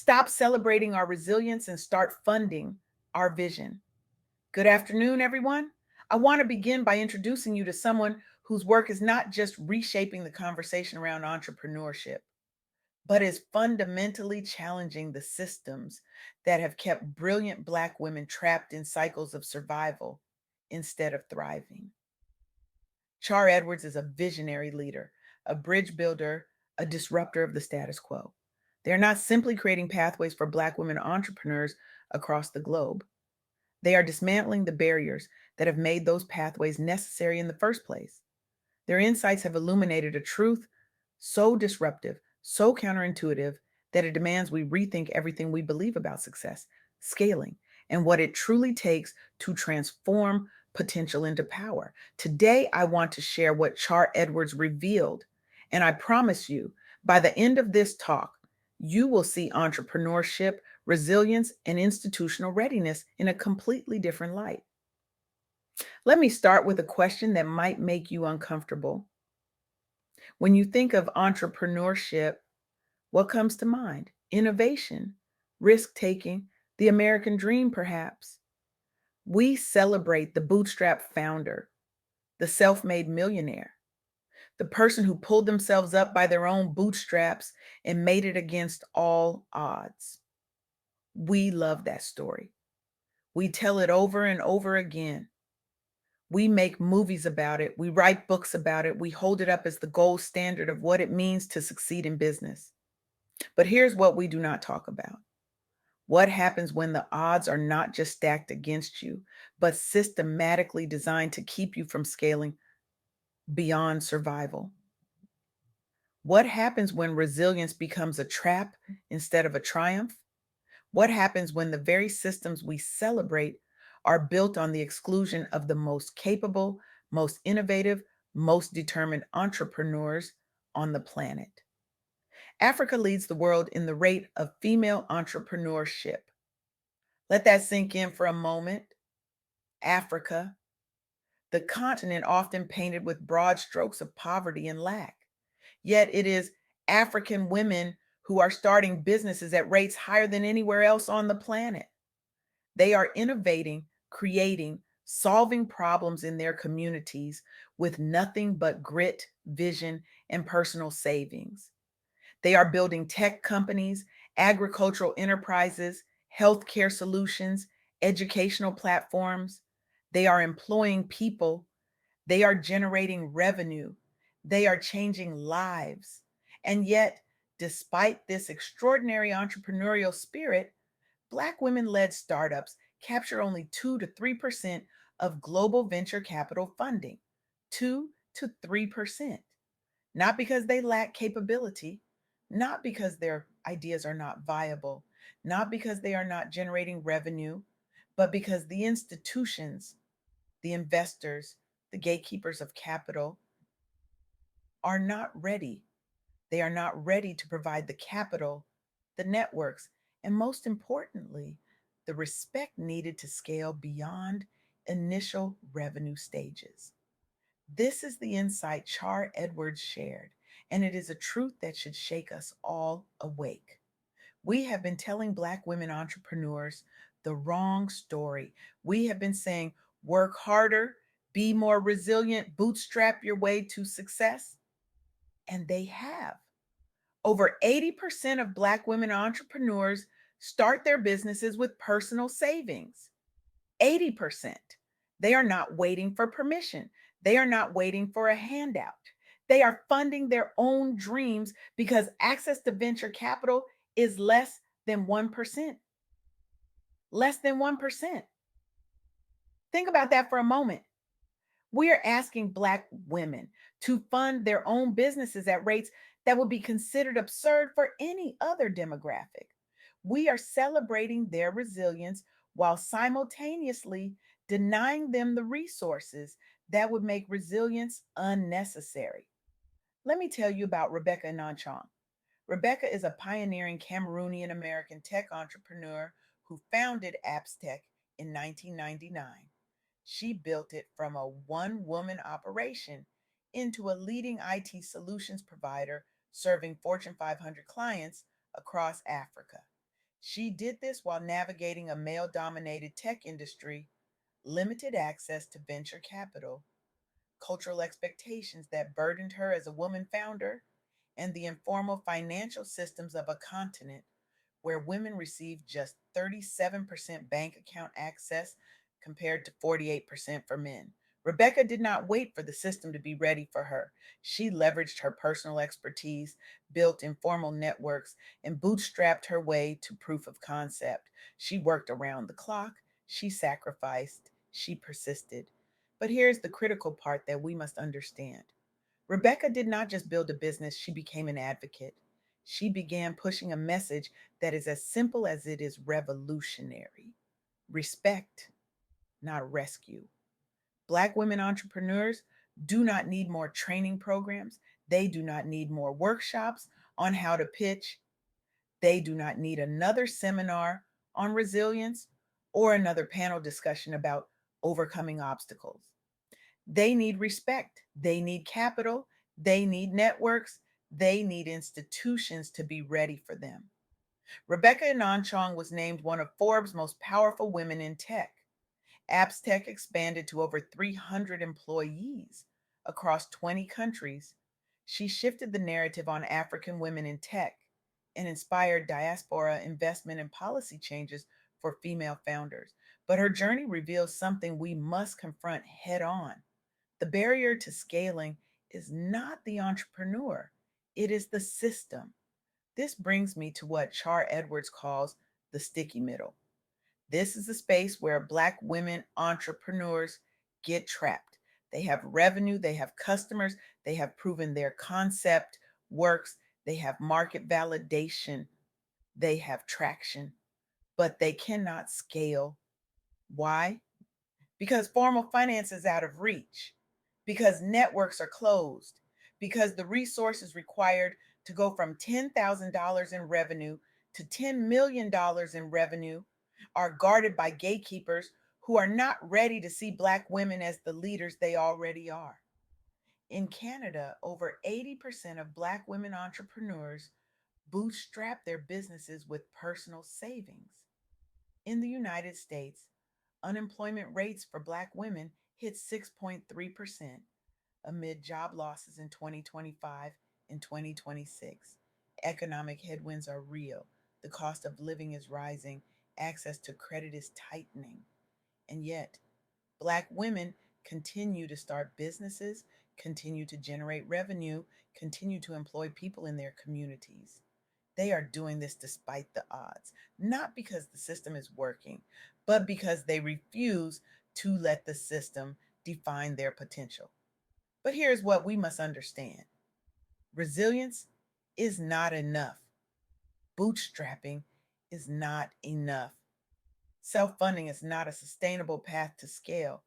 stop celebrating our resilience and start funding our vision. Good afternoon, everyone. I want to begin by introducing you to someone whose work is not just reshaping the conversation around entrepreneurship, but is fundamentally challenging the systems that have kept brilliant Black women trapped in cycles of survival instead of thriving. Char Edwards is a visionary leader, a bridge builder, a disruptor of the status quo. They're not simply creating pathways for Black women entrepreneurs across the globe. They are dismantling the barriers that have made those pathways necessary in the first place. Their insights have illuminated a truth so disruptive, so counterintuitive, that it demands we rethink everything we believe about success, scaling, and what it truly takes to transform potential into power. Today, I want to share what Char Edwards revealed. And I promise you, by the end of this talk, you will see entrepreneurship, resilience, and institutional readiness in a completely different light. Let me start with a question that might make you uncomfortable. When you think of entrepreneurship, what comes to mind? Innovation, risk taking, the American dream, perhaps. We celebrate the bootstrap founder, the self made millionaire, the person who pulled themselves up by their own bootstraps and made it against all odds. We love that story. We tell it over and over again. We make movies about it. We write books about it. We hold it up as the gold standard of what it means to succeed in business. But here's what we do not talk about. What happens when the odds are not just stacked against you, but systematically designed to keep you from scaling beyond survival? What happens when resilience becomes a trap instead of a triumph? What happens when the very systems we celebrate are built on the exclusion of the most capable, most innovative, most determined entrepreneurs on the planet? Africa leads the world in the rate of female entrepreneurship. Let that sink in for a moment. Africa, the continent often painted with broad strokes of poverty and lack. Yet it is African women who are starting businesses at rates higher than anywhere else on the planet. They are innovating, creating, solving problems in their communities with nothing but grit, vision, and personal savings. They are building tech companies, agricultural enterprises, healthcare solutions, educational platforms. They are employing people. They are generating revenue. They are changing lives. And yet, despite this extraordinary entrepreneurial spirit, Black women led startups capture only 2 to 3% of global venture capital funding. 2 to 3%. Not because they lack capability, not because their ideas are not viable, not because they are not generating revenue, but because the institutions, the investors, the gatekeepers of capital are not ready. They are not ready to provide the capital, the networks, and most importantly, the respect needed to scale beyond initial revenue stages. This is the insight Char Edwards shared, and it is a truth that should shake us all awake. We have been telling Black women entrepreneurs the wrong story. We have been saying, work harder, be more resilient, bootstrap your way to success. And they have. Over 80% of Black women entrepreneurs start their businesses with personal savings. 80%. They are not waiting for permission. They are not waiting for a handout. They are funding their own dreams because access to venture capital is less than 1%. Less than 1%. Think about that for a moment. We are asking Black women to fund their own businesses at rates that would be considered absurd for any other demographic. We are celebrating their resilience while simultaneously denying them the resources that would make resilience unnecessary. Let me tell you about Rebecca Nanchong. Rebecca is a pioneering Cameroonian American tech entrepreneur who founded Appstech in 1999. She built it from a one woman operation into a leading IT solutions provider serving Fortune 500 clients across Africa. She did this while navigating a male dominated tech industry, limited access to venture capital, cultural expectations that burdened her as a woman founder, and the informal financial systems of a continent where women received just 37% bank account access compared to 48% for men. Rebecca did not wait for the system to be ready for her. She leveraged her personal expertise, built informal networks, and bootstrapped her way to proof of concept. She worked around the clock, she sacrificed, she persisted. But here's the critical part that we must understand. Rebecca did not just build a business, she became an advocate. She began pushing a message that is as simple as it is revolutionary: respect, not rescue. Black women entrepreneurs do not need more training programs. They do not need more workshops on how to pitch. They do not need another seminar on resilience or another panel discussion about overcoming obstacles. They need respect. They need capital. They need networks. They need institutions to be ready for them. Rebecca Ananchong was named one of Forbes' most powerful women in tech. Apps Tech expanded to over 300 employees across 20 countries. She shifted the narrative on African women in tech and inspired diaspora investment and policy changes for female founders. But her journey reveals something we must confront head on. The barrier to scaling is not the entrepreneur, it is the system. This brings me to what Char Edwards calls the sticky middle. This is the space where Black women entrepreneurs get trapped. They have revenue, they have customers, they have proven their concept works, they have market validation, they have traction, but they cannot scale. Why? Because formal finance is out of reach, because networks are closed, because the resources required to go from $10,000 in revenue to $10 million in revenue are guarded by gatekeepers who are not ready to see Black women as the leaders they already are. In Canada, over 80% of Black women entrepreneurs bootstrap their businesses with personal savings. In the United States, unemployment rates for Black women hit 6.3% amid job losses in 2025 and 2026. Economic headwinds are real. The cost of living is rising. Access to credit is tightening. And yet, Black women continue to start businesses, continue to generate revenue, continue to employ people in their communities. They are doing this despite the odds, not because the system is working, but because they refuse to let the system define their potential. But here's what we must understand: resilience is not enough, bootstrapping is not enough, self funding is not a sustainable path to scale.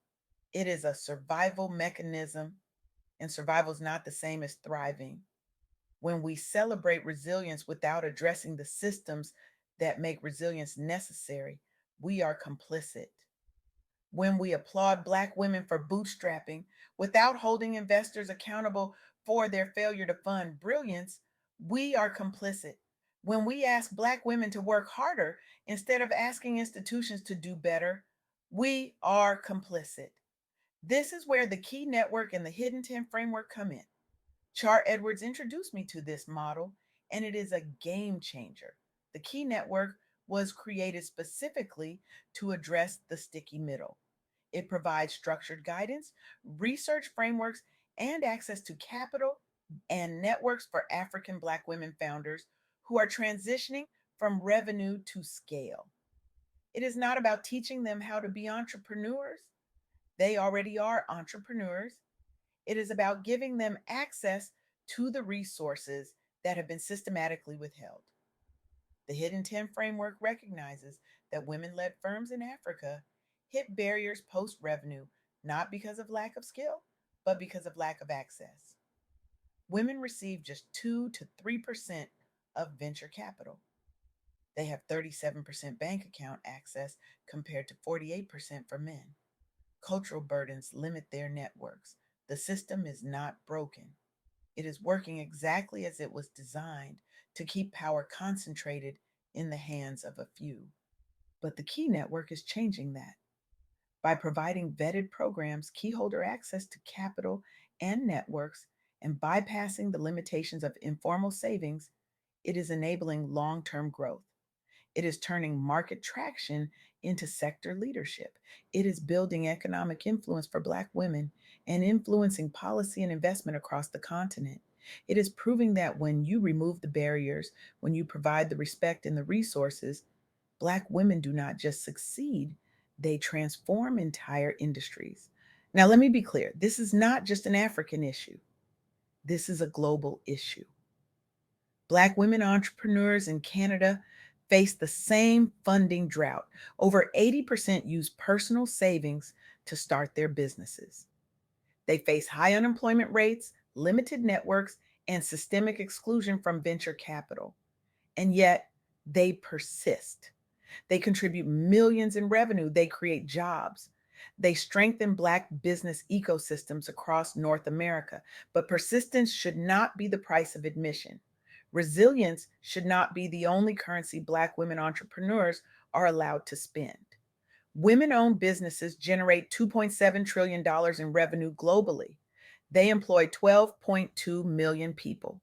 It is a survival mechanism, and survival is not the same as thriving. When we celebrate resilience without addressing the systems that make resilience necessary, we are complicit. When we applaud Black women for bootstrapping without holding investors accountable for their failure to fund brilliance, we are complicit. When we ask Black women to work harder instead of asking institutions to do better, we are complicit. This is where the key network and the hidden 10 framework come in. Char Edwards introduced me to this model, and it is a game changer. The key network was created specifically to address the sticky middle. It provides structured guidance, research frameworks, and access to capital and networks for African Black women founders who are transitioning from revenue to scale. It is not about teaching them how to be entrepreneurs, they already are entrepreneurs. It is about giving them access to the resources that have been systematically withheld. The Hidden 10 framework recognizes that women led firms in Africa hit barriers post revenue not because of lack of skill, but because of lack of access. Women receive just 2 to 3% of venture capital. They have 37% bank account access compared to 48% for men. Cultural burdens limit their networks. The system is not broken. It is working exactly as it was designed to keep power concentrated in the hands of a few. But the Key Network is changing that. By providing vetted programs, keyholder access to capital and networks, and bypassing the limitations of informal savings, it is enabling long term growth. It is turning market traction into sector leadership. It is building economic influence for Black women and influencing policy and investment across the continent. It is proving that when you remove the barriers, when you provide the respect and the resources, Black women do not just succeed, they transform entire industries. Now, let me be clear, this is not just an African issue, this is a global issue. Black women entrepreneurs in Canada face the same funding drought. Over 80% use personal savings to start their businesses. They face high unemployment rates, limited networks, and systemic exclusion from venture capital. And yet, they persist. They contribute millions in revenue. They create jobs. They strengthen Black business ecosystems across North America. But persistence should not be the price of admission. Resilience should not be the only currency Black women entrepreneurs are allowed to spend. Women owned businesses generate $2.7 trillion in revenue globally. They employ 12.2 million people.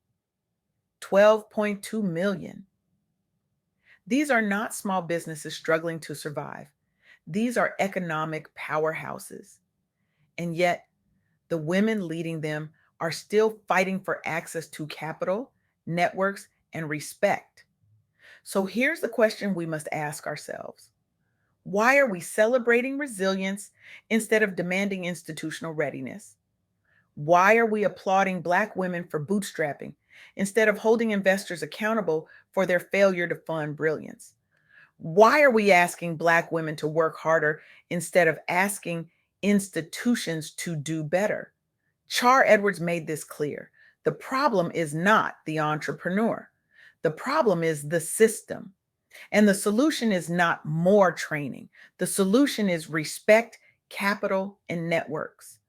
12.2 million. These are not small businesses struggling to survive. These are economic powerhouses. And yet, the women leading them are still fighting for access to capital, networks, and respect. So here's the question we must ask ourselves: why are we celebrating resilience instead of demanding institutional readiness? Why are we applauding Black women for bootstrapping instead of holding investors accountable for their failure to fund brilliance? Why are we asking Black women to work harder instead of asking institutions to do better? Char Edwards made this clear. The problem is not the entrepreneur. The problem is the system. And the solution is not more training. The solution is respect, capital, and networks.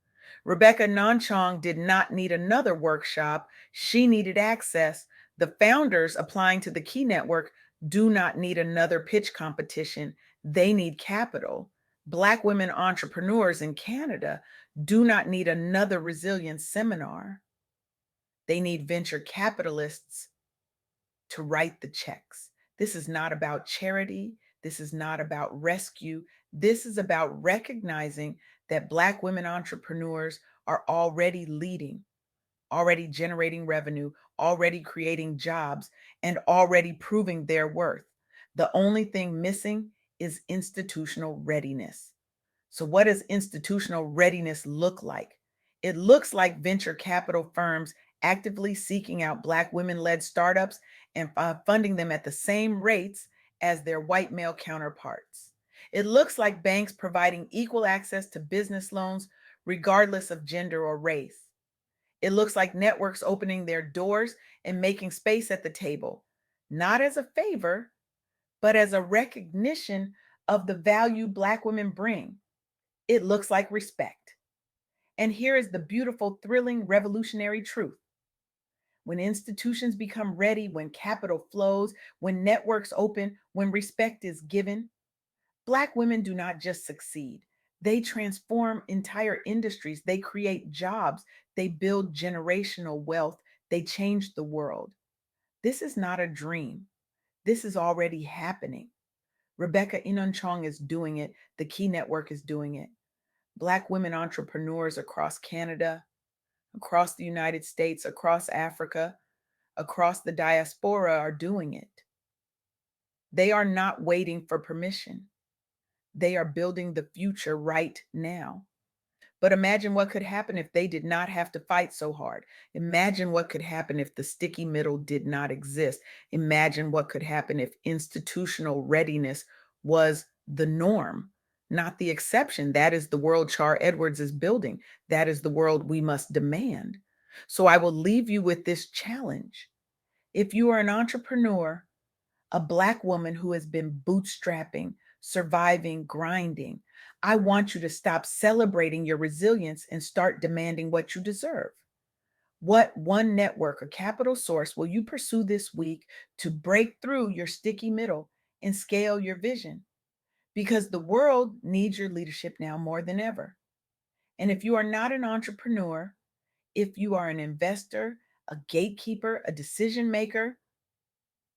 Rebecca Nanchong did not need another workshop. She needed access. The founders applying to the Key Network do not need another pitch competition. They need capital. Black women entrepreneurs in Canada do not need another resilience seminar. They need venture capitalists to write the checks. This is not about charity. This is not about rescue. This is about recognizing that Black women entrepreneurs are already leading, already generating revenue, already creating jobs, and already proving their worth. The only thing missing is institutional readiness. So, what does institutional readiness look like? It looks like venture capital firms actively seeking out Black women led startups and funding them at the same rates as their white male counterparts. It looks like banks providing equal access to business loans, regardless of gender or race. It looks like networks opening their doors and making space at the table, not as a favor, but as a recognition of the value Black women bring. It looks like respect. And here is the beautiful, thrilling, revolutionary truth. When institutions become ready, when capital flows, when networks open, when respect is given, Black women do not just succeed. They transform entire industries. They create jobs. They build generational wealth. They change the world. This is not a dream. This is already happening. Rebecca Inunchong is doing it. The Key Network is doing it. Black women entrepreneurs across Canada, across the United States, across Africa, across the diaspora are doing it. They are not waiting for permission. They are building the future right now. But imagine what could happen if they did not have to fight so hard. Imagine what could happen if the sticky middle did not exist. Imagine what could happen if institutional readiness was the norm, not the exception. That is the world Char Edwards is building. That is the world we must demand. So I will leave you with this challenge. If you are an entrepreneur, a Black woman who has been bootstrapping, surviving, grinding, I want you to stop celebrating your resilience and start demanding what you deserve. What one network or capital source will you pursue this week to break through your sticky middle and scale your vision? Because the world needs your leadership now more than ever. And if you are not an entrepreneur, if you are an investor, a gatekeeper, a decision maker,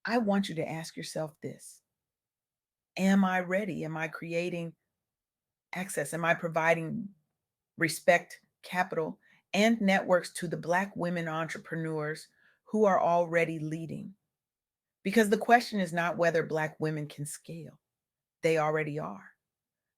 I want you to ask yourself this: am I ready? Am I creating access? Am I providing respect, capital, and networks to the Black women entrepreneurs who are already leading? Because the question is not whether Black women can scale, they already are.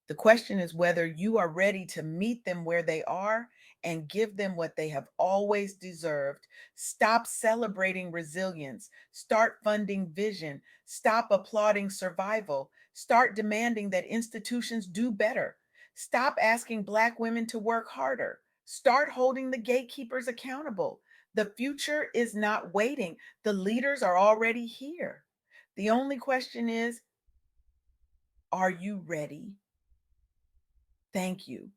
The question is whether you are ready to meet them where they are and give them what they have always deserved. Stop celebrating resilience. Start funding vision. Stop applauding survival. Start demanding that institutions do better. Stop asking Black women to work harder. Start holding the gatekeepers accountable. The future is not waiting, the leaders are already here. The only question is, are you ready? Thank you.